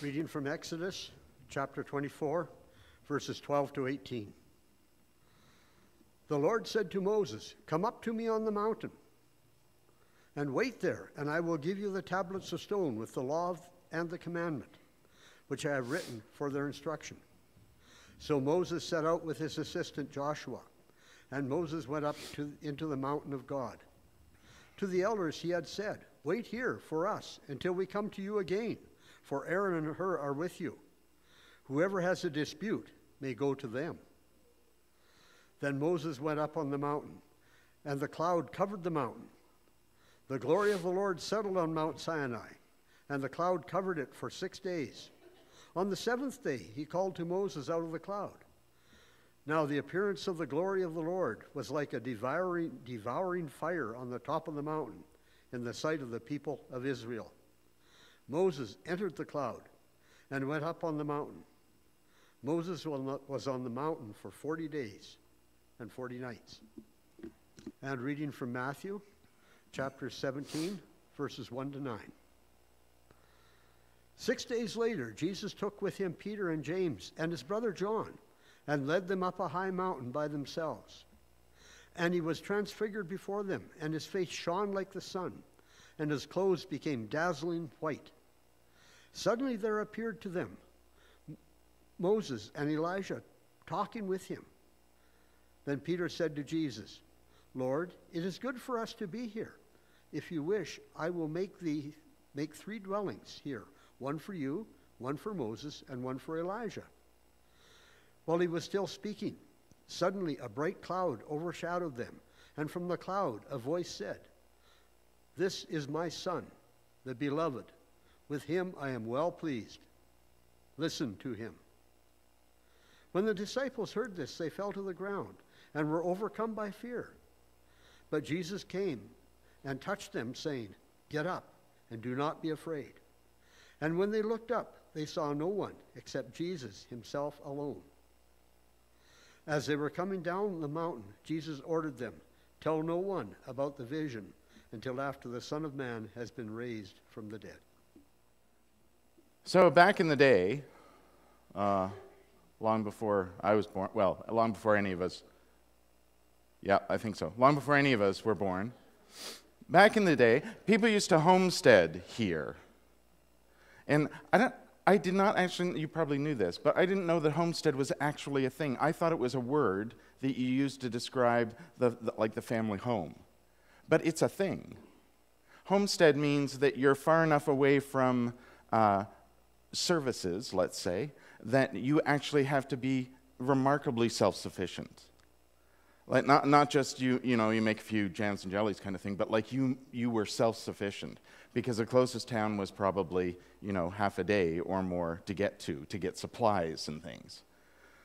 Reading from Exodus chapter 24, verses 12 to 18. The Lord said to Moses, "Come up to me on the mountain and wait there, and I will give you the tablets of stone with the law and the commandment, which I have written for their instruction." So Moses set out with his assistant Joshua, and Moses went up into the mountain of God. To the elders he had said, "Wait here for us until we come to you again, for Aaron and Hur are with you. Whoever has a dispute may go to them." Then Moses went up on the mountain, and the cloud covered the mountain. The glory of the Lord settled on Mount Sinai, and the cloud covered it for 6 days. On the seventh day he called to Moses out of the cloud. Now the appearance of the glory of the Lord was like a devouring fire on the top of the mountain in the sight of the people of Israel. Moses entered the cloud and went up on the mountain. Moses was on the mountain for 40 days and 40 nights. And reading from Matthew chapter 17, verses 1 to 9. 6 days later, Jesus took with him Peter and James and his brother John and led them up a high mountain by themselves. And he was transfigured before them, and his face shone like the sun, and his clothes became dazzling white. Suddenly there appeared to them Moses and Elijah talking with him. Then Peter said to Jesus, "Lord, it is good for us to be here. If you wish, I will make 3 dwellings here, one for you, one for Moses, and one for Elijah." While he was still speaking, suddenly a bright cloud overshadowed them, and from the cloud a voice said, "This is my Son, the beloved. With him I am well pleased. Listen to him." When the disciples heard this, they fell to the ground and were overcome by fear. But Jesus came and touched them, saying, "Get up and do not be afraid." And when they looked up, they saw no one except Jesus himself alone. As they were coming down the mountain, Jesus ordered them, "Tell no one about the vision until after the Son of Man has been raised from the dead." So back in the day, long before I was born, well, long before any of us, yeah, I think so, long before any of us were born, back in the day, people used to homestead here. And I did not actually, you probably knew this, but I didn't know that homestead was actually a thing. I thought it was a word that you used to describe the family home. But it's a thing. Homestead means that you're far enough away from services, let's say, that you actually have to be remarkably self-sufficient. Like not just you make a few jams and jellies kind of thing, but like you were self-sufficient because the closest town was probably half a day or more to get supplies and things.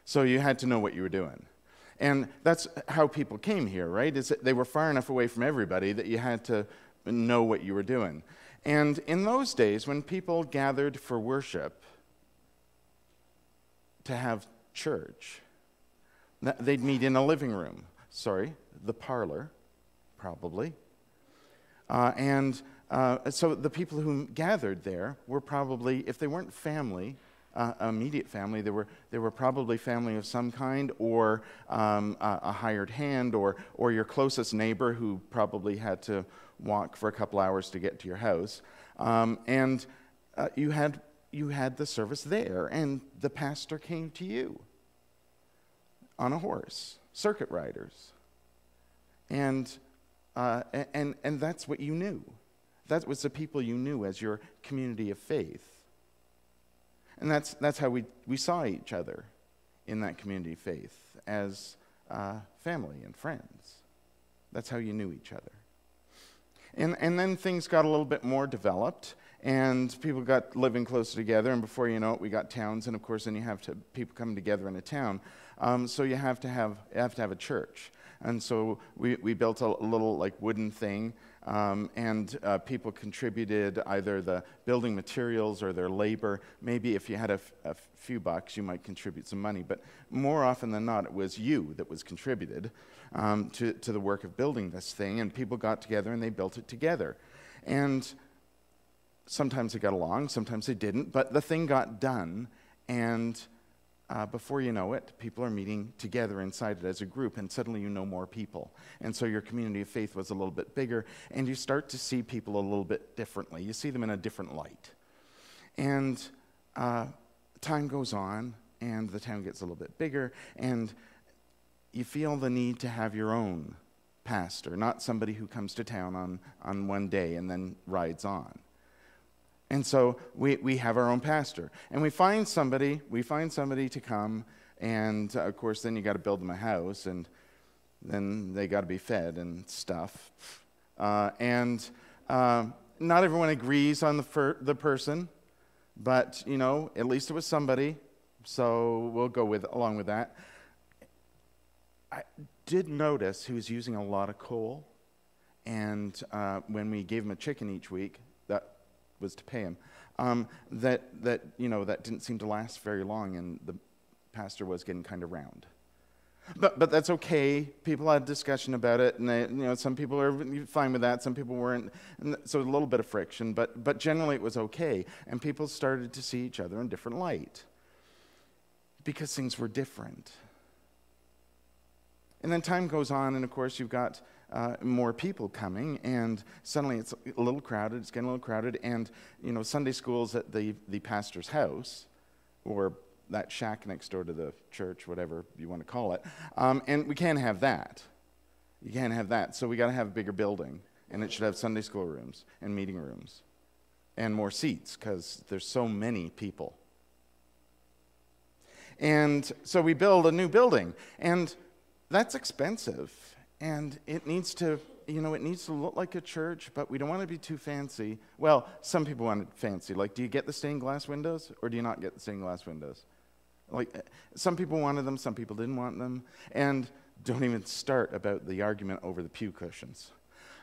So you had to know what you were doing. And that's how people came here, right? Is that they were far enough away from everybody that you had to know what you were doing. And in those days, when people gathered for worship to have church, they'd meet in a living room. The parlor, probably. So the people who gathered there were probably, if they weren't family, immediate family, they were probably family of some kind, or a hired hand, or your closest neighbor who probably had to walk for a couple hours to get to your house. You had the service there, and the pastor came to you on a horse, circuit riders, and that's what you knew. That was the people you knew as your community of faith. And that's how we saw each other in that community of faith, as family and friends. That's how you knew each other. And then things got a little bit more developed, and people got living closer together, and before you know it, we got towns, and of course then you have people coming together in a town. So you have to have a church. And so we built a little wooden thing, and people contributed either the building materials or their labor. Maybe if you had a few bucks, you might contribute some money, but more often than not, it was you that was contributed to the work of building this thing, and people got together and they built it together. And sometimes they got along, sometimes they didn't, but the thing got done, and before you know it, people are meeting together inside it as a group, and suddenly you know more people. And so your community of faith was a little bit bigger, and you start to see people a little bit differently. You see them in a different light. And time goes on, and the town gets a little bit bigger, and you feel the need to have your own pastor, not somebody who comes to town on one day and then rides on. And so we have our own pastor, and we find somebody to come, and of course then you got to build them a house, and then they got to be fed and stuff. And not everyone agrees on the person, but at least it was somebody, so we'll go along with that. I did notice he was using a lot of coal, and when we gave him a chicken each week, that was to pay him, that didn't seem to last very long, and the pastor was getting kind of round. But that's okay. People had discussion about it, and some people are fine with that, some people weren't, and so a little bit of friction, but generally it was okay, and people started to see each other in a different light because things were different. And then time goes on, and of course you've got more people coming, and suddenly it's a little crowded, it's getting a little crowded, and Sunday school's at the pastor's house, or that shack next door to the church, whatever you want to call it, and we can't have that. You can't have that, so we got to have a bigger building, and it should have Sunday school rooms and meeting rooms and more seats, because there's so many people. And so we build a new building, and that's expensive, and it needs to look like a church, but we don't want to be too fancy. Well, some people want it fancy. Like, do you get the stained glass windows, or do you not get the stained glass windows? Like, some people wanted them, some people didn't want them, and don't even start about the argument over the pew cushions.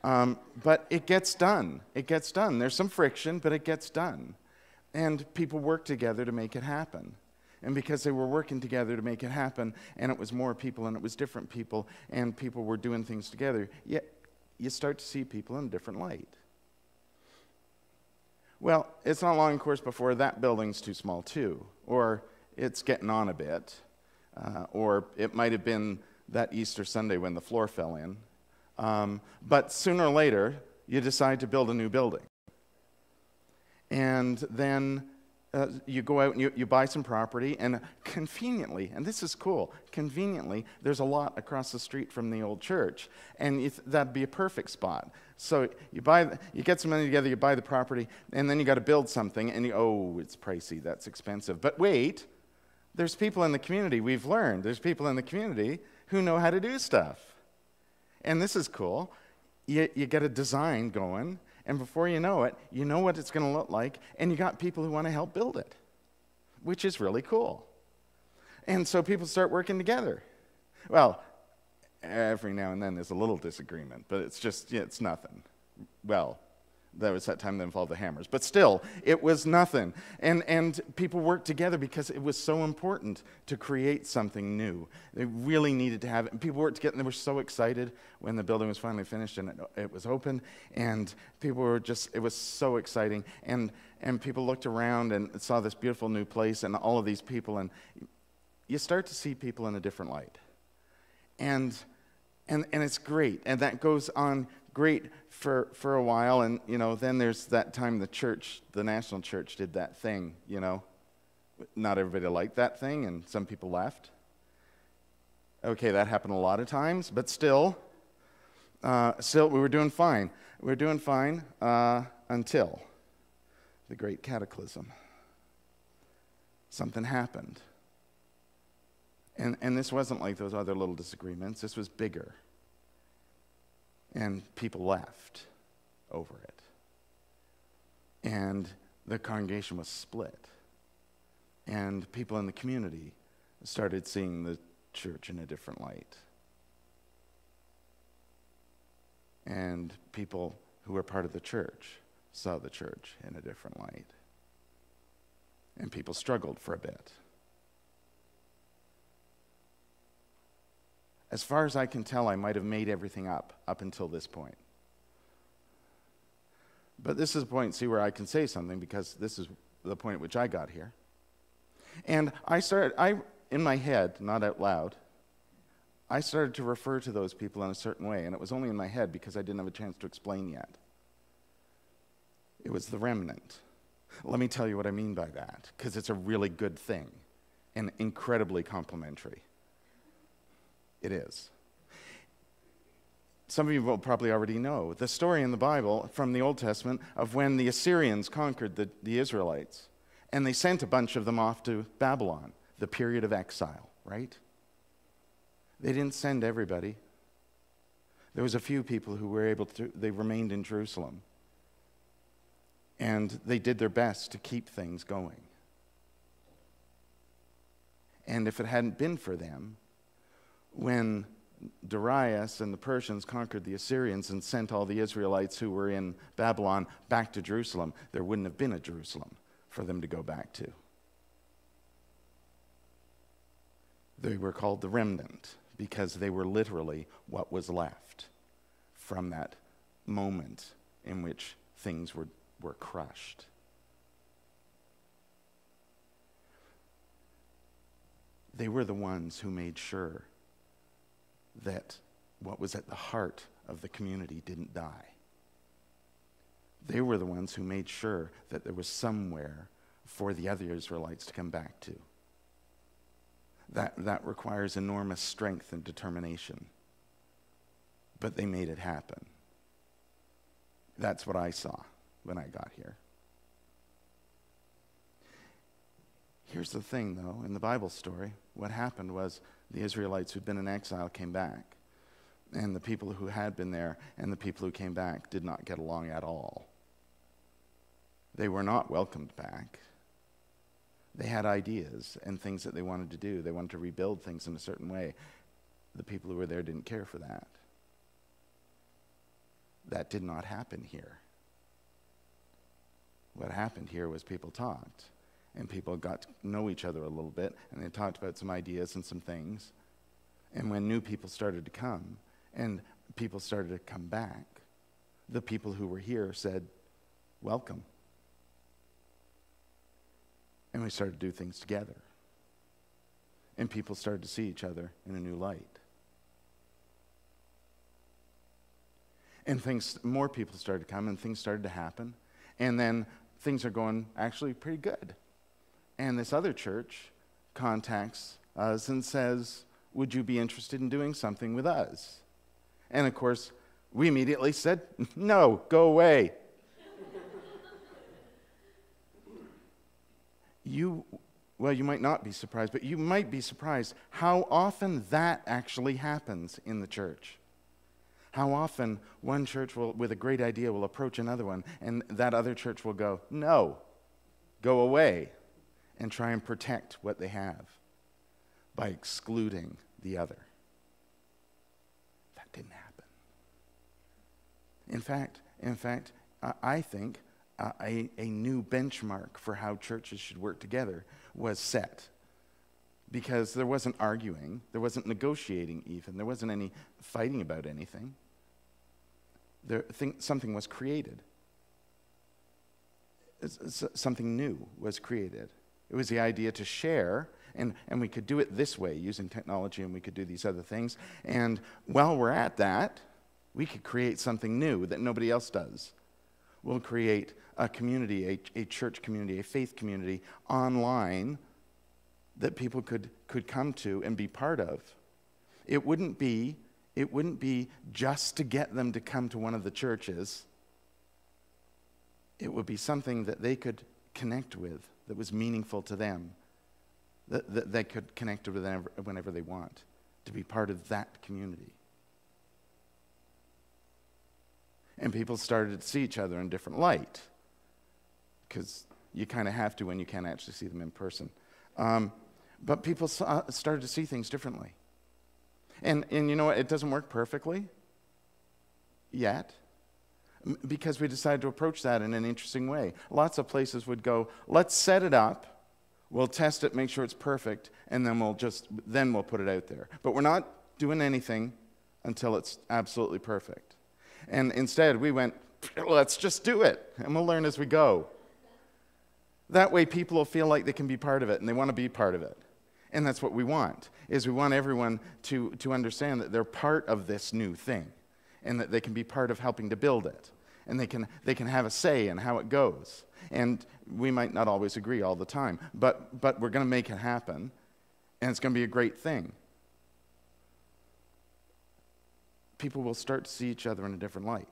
But it gets done. It gets done. There's some friction, but it gets done. And people work together to make it happen. And because they were working together to make it happen, and it was more people, and it was different people, and people were doing things together, you start to see people in a different light. Well, it's not long, of course, before that building's too small too, or it's getting on a bit, or it might have been that Easter Sunday when the floor fell in. But sooner or later, you decide to build a new building. And then you go out and you buy some property, and conveniently, and this is cool, conveniently, there's a lot across the street from the old church, and that'd be a perfect spot. So you get some money together, you buy the property, and then you got to build something, and it's pricey, that's expensive. But wait, there's people in the community, we've learned, there's people in the community who know how to do stuff. And this is cool. You get a design going, and before you know it, you know what it's going to look like, and you got people who want to help build it, which is really cool. And so people start working together. Well, every now and then there's a little disagreement, but it's nothing. Well, there was that time that involved the hammers, but still, it was nothing. And people worked together because it was so important to create something new. They really needed to have it. And people worked together, and they were so excited when the building was finally finished and it was open. And people were it was so exciting. And people looked around and saw this beautiful new place and all of these people. And you start to see people in a different light. And it's great. And that goes on great for a while, and then there's that time the national church did that thing, not everybody liked that thing, and some people left. Okay, that happened a lot of times, but still we were doing fine. We were doing fine until the great cataclysm. Something happened, and this wasn't like those other little disagreements. This was bigger. And people left over it. And the congregation was split. And people in the community started seeing the church in a different light. And people who were part of the church saw the church in a different light. And people struggled for a bit. As far as I can tell, I might have made everything up until this point. But this is a point, see, where I can say something, because this is the point at which I got here. And in my head, not out loud, I started to refer to those people in a certain way, and it was only in my head because I didn't have a chance to explain yet. It was the remnant. Let me tell you what I mean by that, because it's a really good thing and incredibly complimentary. It is. Some of you will probably already know the story in the Bible from the Old Testament of when the Assyrians conquered the Israelites, and they sent a bunch of them off to Babylon, the period of exile, right? They didn't send everybody. There was a few people who were they remained in Jerusalem. And they did their best to keep things going. And if it hadn't been for them, when Darius and the Persians conquered the Assyrians and sent all the Israelites who were in Babylon back to Jerusalem, there wouldn't have been a Jerusalem for them to go back to. They were called the remnant because they were literally what was left from that moment in which things were crushed. They were the ones who made sure that what was at the heart of the community didn't die. They were the ones who made sure that there was somewhere for the other Israelites to come back to. That requires enormous strength and determination. But they made it happen. That's what I saw when I got here. Here's the thing, though, in the Bible story, what happened was the Israelites who'd been in exile came back, and the people who had been there and the people who came back did not get along at all. They were not welcomed back. They had ideas and things that they wanted to do. They wanted to rebuild things in a certain way. The people who were there didn't care for that. That did not happen here. What happened here was people talked, and people got to know each other a little bit, and they talked about some ideas and some things. And when new people started to come, and people started to come back, the people who were here said, welcome. And we started to do things together. And people started to see each other in a new light. And more people started to come, and things started to happen. And then things are going actually pretty good. And this other church contacts us and says, would you be interested in doing something with us? And of course, we immediately said, no, go away. You might not be surprised, but you might be surprised how often that actually happens in the church. How often one church with a great idea will approach another one, and that other church will go, no, go away, and try and protect what they have by excluding the other. That didn't happen. In fact, I think a new benchmark for how churches should work together was set. Because there wasn't arguing, there wasn't negotiating even, there wasn't any fighting about anything. Something was created. Something new was created. It was the idea to share, and we could do it this way using technology, and we could do these other things. And while we're at that, we could create something new that nobody else does. We'll create a community, a church community, a faith community online that people could come to and be part of. It wouldn't be just to get them to come to one of the churches. It would be something that they could connect with, that was meaningful to them, that they could connect with whenever they want, to be part of that community. And people started to see each other in a different light, because you kind of have to when you can't actually see them in person. But people started to see things differently. And you know what? It doesn't work perfectly yet, because we decided to approach that in an interesting way. Lots of places would go, let's set it up, we'll test it, make sure it's perfect, and then we'll put it out there. But we're not doing anything until it's absolutely perfect. And instead, we went, let's just do it, and we'll learn as we go. That way people will feel like they can be part of it, and they want to be part of it. And that's what we want, is we want everyone to understand that they're part of this new thing, and that they can be part of helping to build it. And they can have a say in how it goes. And we might not always agree all the time, but we're going to make it happen, and it's going to be a great thing. People will start to see each other in a different light.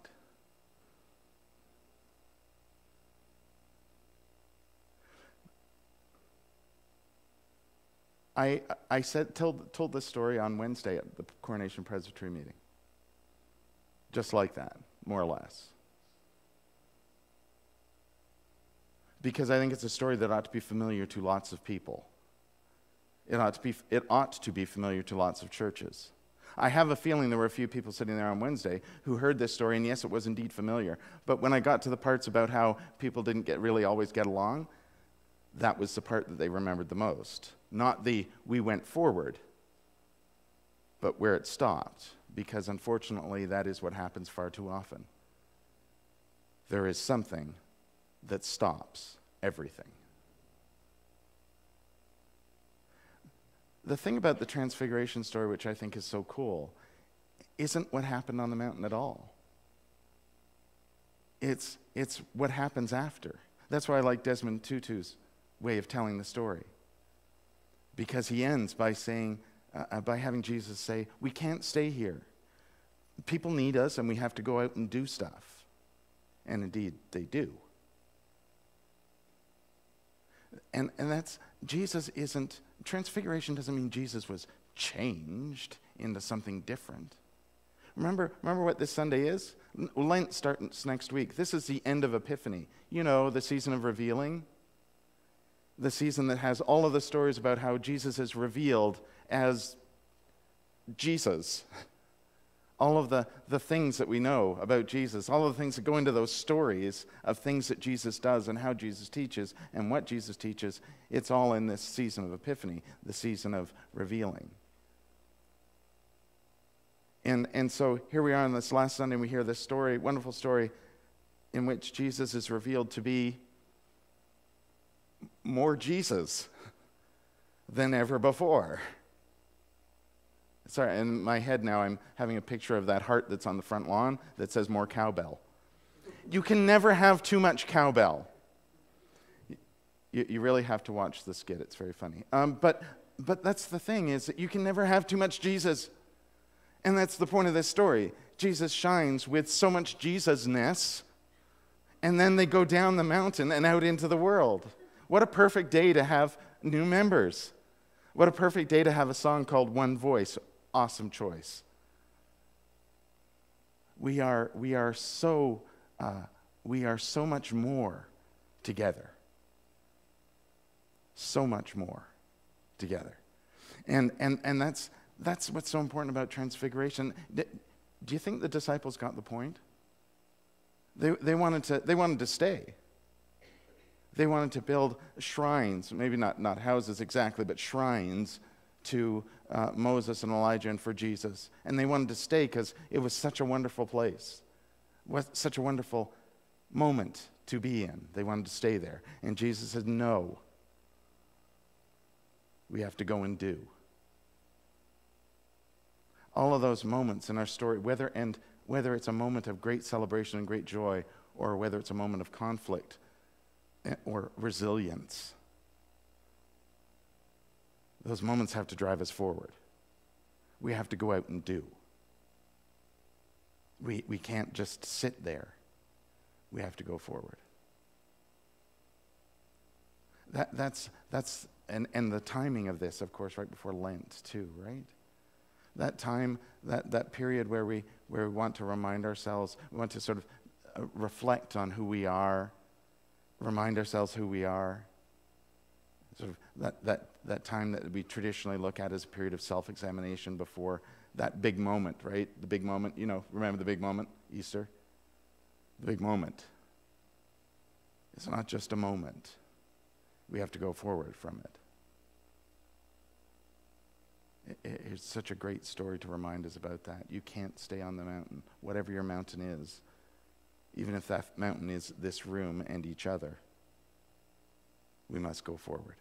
I told this story on Wednesday at the Coronation Presbytery meeting. Just like that, more or less. Because I think it's a story that ought to be familiar to lots of people. It ought to be familiar to lots of churches. I have a feeling there were a few people sitting there on Wednesday who heard this story, and yes, it was indeed familiar. But when I got to the parts about how people didn't really always get along, that was the part that they remembered the most. Not the "we went forward," but where it stopped. Because unfortunately, that is what happens far too often. There is something that stops everything. The thing about the Transfiguration story, which I think is so cool, isn't what happened on the mountain at all. It's what happens after. That's why I like Desmond Tutu's way of telling the story. Because he ends by saying, by having Jesus say, we can't stay here. People need us, and we have to go out and do stuff. And indeed, they do. And that's, Transfiguration doesn't mean Jesus was changed into something different. Remember what this Sunday is? Lent starts next week. This is the end of Epiphany. You know, the season of revealing. The season that has all of the stories about how Jesus is revealed as Jesus. All of the things that we know about Jesus, all of the things that go into those stories of things that Jesus does and how Jesus teaches and what Jesus teaches, it's all in this season of Epiphany, the season of revealing. And so here we are on this last Sunday, and we hear this story, wonderful story, in which Jesus is revealed to be more Jesus than ever before. Sorry, in my head now I'm having a picture of that heart that's on the front lawn that says more cowbell. You can never have too much cowbell. You really have to watch the skit. It's very funny. But that's the thing, is that you can never have too much Jesus. And that's the point of this story. Jesus shines with so much Jesus-ness, and then they go down the mountain and out into the world. What a perfect day to have new members. What a perfect day to have a song called One Voice. Awesome choice. We are so much more together. So much more together. And that's what's so important about Transfiguration. Do you think the disciples got the point? They wanted to stay. They wanted to build shrines, maybe not houses exactly, but shrines to Moses and Elijah and for Jesus. And they wanted to stay because it was such a wonderful place, such a wonderful moment to be in. They wanted to stay there. And Jesus said, no, we have to go and do. All of those moments in our story, whether it's a moment of great celebration and great joy, or whether it's a moment of conflict or resilience, those moments have to drive us forward. We have to go out and do. We can't just sit there. We have to go forward. That's and the timing of this, of course, right before Lent too, right? That time, that period where we want to remind ourselves, we want to sort of reflect on who we are, remind ourselves who we are. Sort of that time that we traditionally look at as a period of self-examination before that big moment, right? The big moment, remember the big moment, Easter? The big moment. It's not just a moment. We have to go forward from it. It's such a great story to remind us about that. You can't stay on the mountain, whatever your mountain is. even if that mountain is this room and each other, we must go forward.